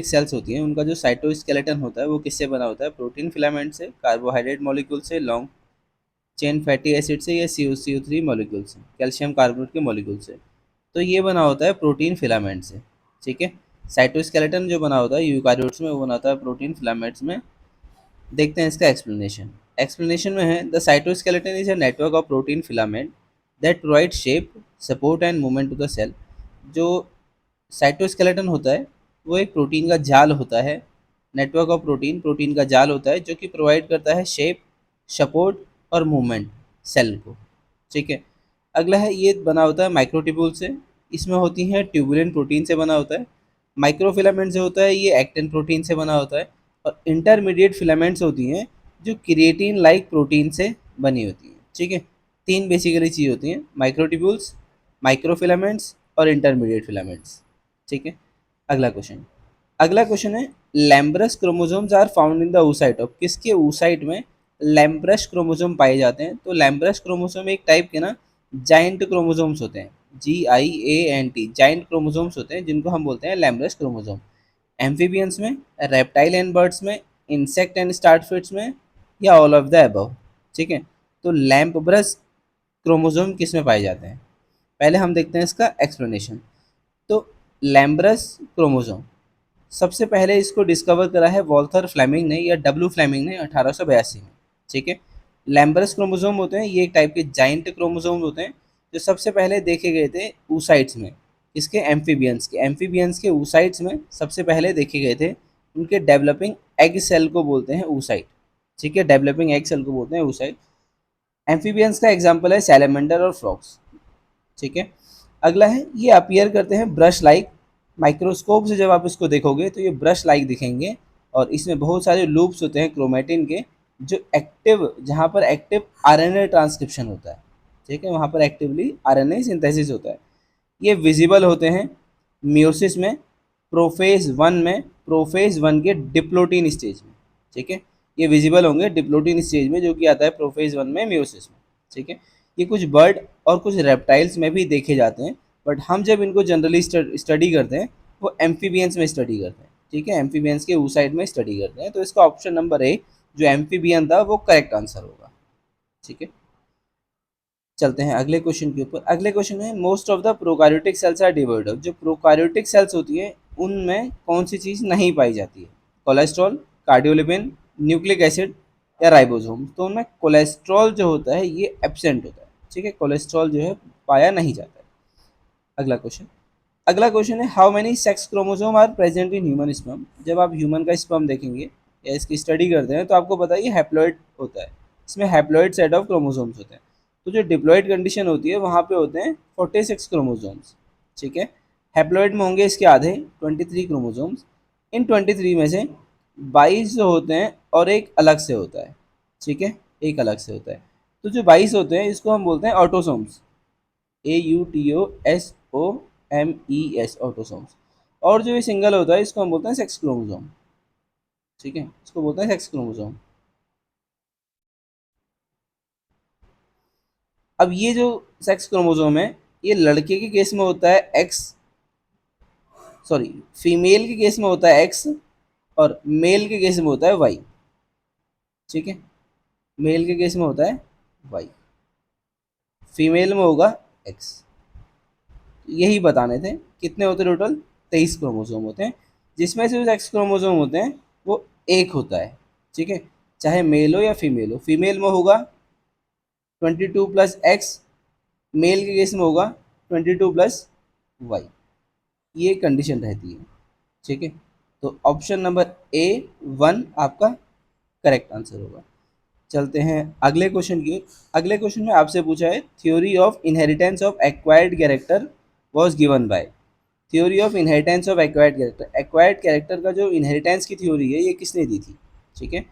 Sales होती हैं उनका जो साइटोस्केलेटन होता है वो किससे बना होता है? प्रोटीन फिलामेंट से, कार्बोहाइड्रेट मॉलिक्यूल से, लॉन्ग चेन फैटी एसिड से, या CO3 मॉलिक्यूल से, कैल्शियम कार्बोनेट के मॉलिक्यूल से। तो ये बना होता है प्रोटीन फिलामेंट से। ठीक है, साइटोस्केलेटन जो बना होता है यूकारियोट्स में वो बना होता है प्रोटीन फिलामेंट्स में। देखते हैं इसका एक्सप्लेनेशन। एक्सप्लेनेशन में है, the cytoskeleton is a network of protein filament that provide shape, support and movement to the cell. जो साइटोस्केलेटन होता है वो एक प्रोटीन का जाल होता है, नेटवर्क ऑफ प्रोटीन, प्रोटीन का जाल होता है जो कि प्रोवाइड करता है शेप, सपोर्ट और मूवमेंट सेल को। ठीक है, अगला है ये बना होता है माइक्रोट्यूब्यूल से। इसमें होती हैं ट्यूबुलेंट प्रोटीन से बना होता है। माइक्रोफिलामेंट जो होता है ये एक्टिन प्रोटीन से बना होता है। और इंटरमीडिएट फिलामेंट्स होती हैं जो क्रिएटिन लाइक प्रोटीन से बनी होती हैं। ठीक है, तीन बेसिकली चीज़ होती हैं, माइक्रोट्यूब्यूल्स, माइक्रोफिलामेंट्स और इंटरमीडिएट फिलामेंट्स। ठीक है, अगला क्वेश्चन। अगला क्वेश्चन है, lampbrush chromosomes are found in the oocyte of. किसके oocyte में लैम्ब्रस क्रोमोसोम पाए जाते हैं? तो लैम्ब्रस क्रोमोसोम एक टाइप के ना जाइंट क्रोमोसोम्स होते हैं, GIANT, जाइंट क्रोमोसोम्स होते हैं जिनको हम बोलते हैं लैम्ब्रस क्रोमोसोम। एम्फीबियंस में, रेप्टाइल एंड बर्ड्स में, इंसेक्ट एंड स्टारफिट्स में, या ऑल ऑफ द अबव। ठीक है, तो लैम्ब्रस क्रोमोसोम किस में पाए जाते हैं? पहले हम देखते हैं इसका एक्सप्लेनेशन। तो लैम्ब्रस क्रोमोसोम सबसे पहले इसको डिस्कवर करा है वॉल्थर फ्लेमिंग ने या डब्ल्यू फ्लेमिंग ने 1882 में। ठीक है, लैम्ब्रस क्रोमोसोम होते हैं ये एक टाइप के जाइंट क्रोमोसोम होते हैं जो सबसे पहले देखे गए थे oocytes में। इसके एम्फीबियंस के oocytes में सबसे पहले देखे गए थे। उनके डेवलपिंग एग सेल को बोलते हैं oocyte। ठीक है, डेवलपिंग एग सेल को बोलते हैं oocyte। एम्फीबियंस का एग्जाम्पल है सैलमेंडर और फ्रॉक्स। ठीक है, अगला है ये अपीयर करते हैं ब्रश लाइक। माइक्रोस्कोप से जब आप इसको देखोगे तो ये ब्रश लाइक दिखेंगे। और इसमें बहुत सारे लूप्स होते हैं क्रोमेटिन के, जो एक्टिव, जहाँ पर एक्टिव RNA ट्रांसक्रिप्शन होता है। ठीक है, वहाँ पर एक्टिवली RNA सिंथेसिस होता है। ये विजिबल होते हैं मियोसिस में, प्रोफेज 1 में, प्रोफेज 1 के डिप्लोटीन स्टेज में। ठीक है, ये विजिबल होंगे डिप्लोटीन स्टेज में जो कि आता है प्रोफेज 1 में मियोसिस में। ठीक है, ये कुछ बर्ड और कुछ रेप्टाइल्स में भी देखे जाते हैं, बट हम जब इनको जनरली स्टडी करते हैं वो एम्फीबियंस में स्टडी करते हैं। ठीक है, एम्फीबियंस के oocyte में स्टडी करते हैं। तो इसका ऑप्शन नंबर ए जो एम्फीबियन था वो करेक्ट आंसर होगा। ठीक है, चलते हैं अगले क्वेश्चन के ऊपर। अगले क्वेश्चन में, most of the prokaryotic cells are devoid of. जो प्रोकार्योटिक सेल्स होती हैं उनमें कौन सी चीज़ नहीं पाई जाती है? कोलेस्ट्रॉल, कार्डियोलिपिन, न्यूक्लिक एसिड, या राइबोसोम। तो उनमें कोलेस्ट्रॉल जो होता है ये एब्सेंट होता है। ठीक है, कोलेस्ट्रॉल जो है पाया नहीं जाता है। अगला क्वेश्चन। अगला क्वेश्चन है, how many sex chromosome are present in human sperm. जब आप ह्यूमन का स्पर्म देखेंगे या इसकी स्टडी करते हैं तो आपको पता है ये हैप्लॉइड होता है। इसमें हैप्लॉइड सेट ऑफ क्रोमोसोम्स होते हैं। तो जो डिप्लॉइड कंडीशन होती है वहाँ पे होते हैं 46 क्रोमोसोम्स। ठीक है, हैप्लॉइड में होंगे इसके आधे 23 क्रोमोसोम्स। इन 23 में से 22 जो होते हैं और एक अलग से होता है। ठीक है, एक अलग से होता है। तो जो 22 होते हैं इसको हम बोलते हैं ऑटोसोम्स, AUTOSOMES, ऑटोसोम्स। और जो ये सिंगल होता है इसको हम बोलते हैं सेक्स क्रोमोसोम। ठीक है, इसको बोलते हैं सेक्स क्रोमोसोम। अब ये जो सेक्स क्रोमोसोम है ये लड़के के केस में होता है एक्स, सॉरी, फीमेल के केस में होता है एक्स, और मेल के केस में होता है वाई। ठीक है, मेल के केस में होता है वाई, फीमेल में होगा एक्स। यही बताने थे। कितने होते हैं टोटल? 23 क्रोमोसोम होते हैं, जिसमें से जो सेक्स क्रोमोसोम होते हैं वो एक होता है। ठीक है, चाहे मेल हो या फीमेल हो। फीमेल में होगा 22+X, मेल के केस में होगा 22+Y। ये कंडीशन रहती है। ठीक है, तो ऑप्शन नंबर A1 आपका करेक्ट आंसर होगा। चलते हैं अगले क्वेश्चन की। अगले क्वेश्चन में आपसे पूछा है, theory of inheritance of acquired character was given by. Theory of inheritance of acquired character, acquired character का जो इनहेरिटेंस की थ्योरी है ये किसने दी थी? ठीक है,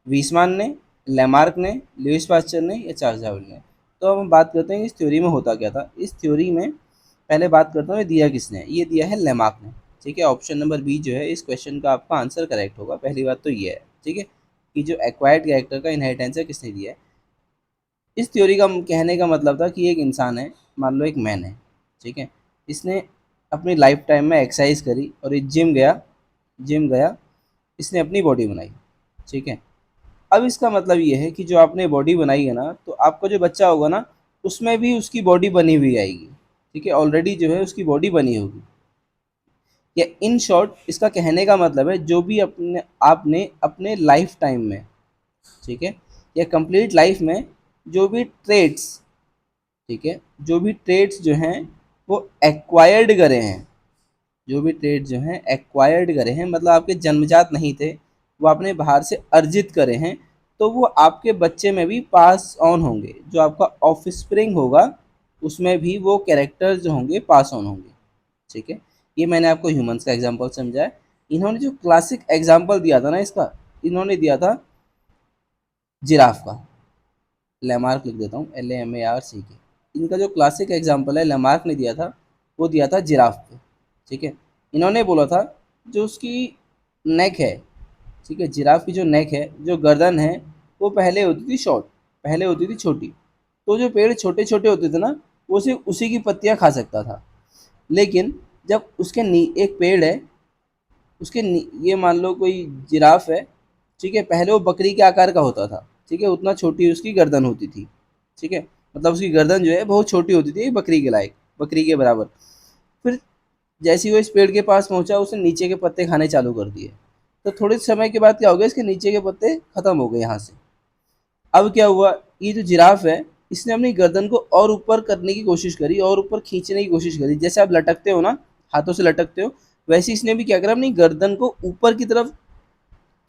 वीसमान ने, लेमार्क ने, लुईस पास्चर ने, या चार्ल्स डार्विन ने। तो अब हम बात करते हैं इस थ्योरी में होता क्या था। इस थ्योरी में पहले बात करता हूँ ये दिया किसने, ये दिया है लेमार्क ने। ठीक है, ऑप्शन नंबर बी जो है इस क्वेश्चन का आपका आंसर करेक्ट होगा। पहली बात तो ये है। ठीक है, कि जो एक्वायर्ड कैरेक्टर का इनहेरिटेंस है किसने दिया है। इस थ्योरी का कहने का मतलब था कि एक इंसान है, मान लो एक मैन है। ठीक है, इसने अपनी लाइफ टाइम में एक्सरसाइज करी और ये जिम गया जिम गया, इसने अपनी बॉडी बनाई, ठीक है। अब इसका मतलब ये है कि जो आपने बॉडी बनाई है ना, तो आपका जो बच्चा होगा ना, उसमें भी उसकी बॉडी बनी हुई आएगी, ठीक है, ऑलरेडी जो है उसकी बॉडी बनी होगी। या इन शॉर्ट इसका कहने का मतलब है जो भी अपने आपने अपने लाइफ टाइम में, ठीक है, या कंप्लीट लाइफ में जो भी ट्रेड्स, ठीक है, जो भी ट्रेड्स जो हैं वो एक्वायर्ड करे हैं, जो भी ट्रेड जो हैं एक्वायर्ड करे हैं, मतलब आपके जन्मजात नहीं थे, वो आपने बाहर से अर्जित करे हैं, तो वो आपके बच्चे में भी पास ऑन होंगे। जो आपका ऑफस्प्रिंग होगा उसमें भी वो कैरेक्टर्स जो होंगे पास ऑन होंगे, ठीक है। ये मैंने आपको ह्यूमंस का एग्जांपल समझाया। इन्होंने जो क्लासिक एग्जांपल दिया था ना इसका, इन्होंने दिया था जिराफ का। लेमार्क लिख देता हूँ, LAMARC के। इनका जो क्लासिक एग्जांपल है लेमार्क ने दिया था, वो दिया था जिराफ पे, ठीक है। इन्होंने बोला था जो उसकी नेक है, ठीक है, जिराफ की जो नेक है, जो गर्दन है, वो पहले होती थी शॉर्ट, पहले होती थी छोटी। तो जो पेड़ छोटे छोटे होते थे ना, वो सिर्फ उसी की पत्तियां खा सकता था। लेकिन जब उसके एक पेड़ है, उसके ये मान लो कोई जिराफ है, ठीक है, पहले वो बकरी के आकार का होता था, ठीक है, उतना छोटी उसकी गर्दन होती थी, ठीक है, मतलब उसकी गर्दन जो है बहुत छोटी होती थी, बकरी के लायक, बकरी के बराबर। फिर जैसे ही वो इस पेड़ के पास पहुंचा, उसने नीचे के पत्ते खाने चालू कर दिए। तो थोड़े समय के बाद क्या हो गया, इसके नीचे के पत्ते खत्म हो गए यहाँ से। अब क्या हुआ, ये जो जिराफ है, इसने अपनी गर्दन को और ऊपर करने की कोशिश करी, और ऊपर खींचने की कोशिश करी, जैसे आप लटकते हो ना, हाथों से लटकते हो, वैसे इसने भी क्या करा, अपनी गर्दन को ऊपर की तरफ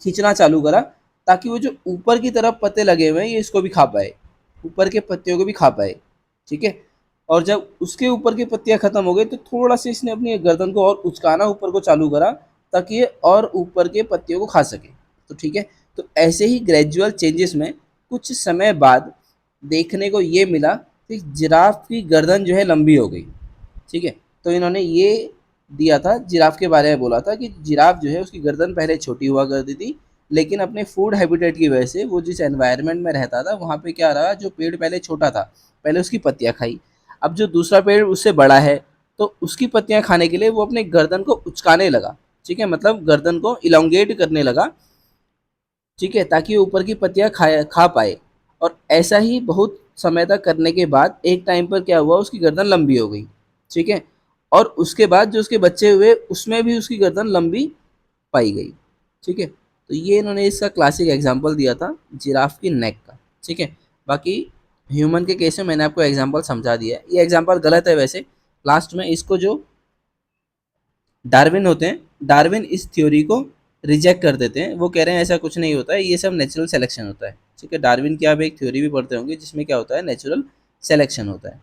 खींचना चालू करा, ताकि वो जो ऊपर की तरफ पत्ते लगे हुए हैं ये इसको भी खा पाए, ऊपर के पत्तियों को भी खा पाए, ठीक है। और जब उसके ऊपर की पत्तियां खत्म हो गई, तो थोड़ा सा इसने अपनी गर्दन को और उचकाना ऊपर को चालू करा, ताकि ये और ऊपर के पत्तियों को खा सके। तो ठीक है, तो ऐसे ही ग्रेजुअल चेंजेस में कुछ समय बाद देखने को ये मिला कि जिराफ की गर्दन जो है लंबी हो गई, ठीक है। तो इन्होंने ये दिया था, जिराफ के बारे में बोला था कि जिराफ जो है उसकी गर्दन पहले छोटी हुआ करती थी, लेकिन अपने फूड हैबिटेट की वजह से वो जिस एनवायरनमेंट में रहता था वहाँ पे क्या रहा, जो पेड़ पहले छोटा था, पहले उसकी पत्तियाँ खाई, अब जो दूसरा पेड़ उससे बड़ा है, तो उसकी पत्तियाँ खाने के लिए वो अपने गर्दन को उचकाने लगा, ठीक है, मतलब गर्दन को इलोंगेट करने लगा, ठीक है, ताकि वो ऊपर की पत्तियाँ खा पाए। और ऐसा ही बहुत समय तक करने के बाद एक टाइम पर क्या हुआ, उसकी गर्दन लंबी हो गई, ठीक है। और उसके बाद जो उसके बच्चे हुए उसमें भी उसकी गर्दन लंबी पाई गई, ठीक है। तो ये इन्होंने इसका क्लासिक एग्जांपल दिया था जिराफ की नेक का, ठीक है। बाकी ह्यूमन के केस में मैंने आपको एग्जांपल समझा दिया है, ये एग्जांपल गलत है वैसे। लास्ट में इसको जो डार्विन होते हैं, डार्विन इस थ्योरी को रिजेक्ट कर देते हैं, वो कह रहे हैं ऐसा कुछ नहीं होता है, ये सब नेचुरल सिलेक्शन होता है, ठीक है। डार्विन की आप एक थ्योरी भी पढ़ते होंगे जिसमें क्या होता है, नेचुरल सिलेक्शन होता है,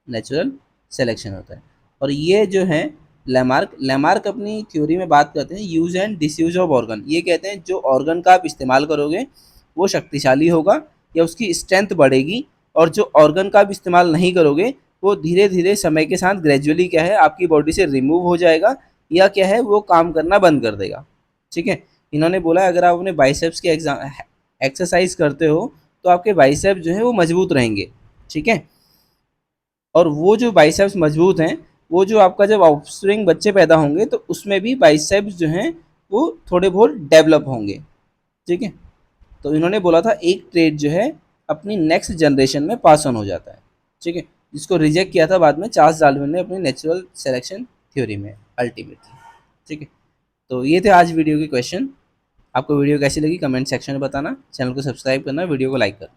नेचुरल सिलेक्शन होता है। और ये जो है लेमार्क, लेमार्क अपनी थ्योरी में बात करते हैं use and disuse of organ. ये कहते हैं जो ऑर्गन का आप इस्तेमाल करोगे वो शक्तिशाली होगा या उसकी स्ट्रेंथ बढ़ेगी, और जो ऑर्गन का आप इस्तेमाल नहीं करोगे वो धीरे धीरे समय के साथ ग्रेजुअली क्या है आपकी बॉडी से रिमूव हो जाएगा, या क्या है वो काम करना बंद कर देगा, ठीक है। इन्होंने बोला है अगर आप अपने बाइसेप्स की एक्सरसाइज करते हो तो आपके बाइसेप्स जो है वो मजबूत रहेंगे, ठीक है। और वो जो बाइसेप्स मजबूत हैं, वो जो आपका जब ऑफस्प्रिंग बच्चे पैदा होंगे तो उसमें भी बाइसेप्स जो हैं वो थोड़े बहुत डेवलप होंगे, ठीक है। तो इन्होंने बोला था एक ट्रेड जो है अपनी नेक्स्ट जनरेशन में पास ऑन हो जाता है, ठीक है, जिसको रिजेक्ट किया था बाद में चार्ल्स डार्विन ने अपनी नेचुरल सिलेक्शन थ्योरी में अल्टीमेटली, ठीक है। तो ये थे आज वीडियो के क्वेश्चन। आपको वीडियो कैसी लगी कमेंट सेक्शन में बताना, चैनल को सब्सक्राइब करना, वीडियो को लाइक करना।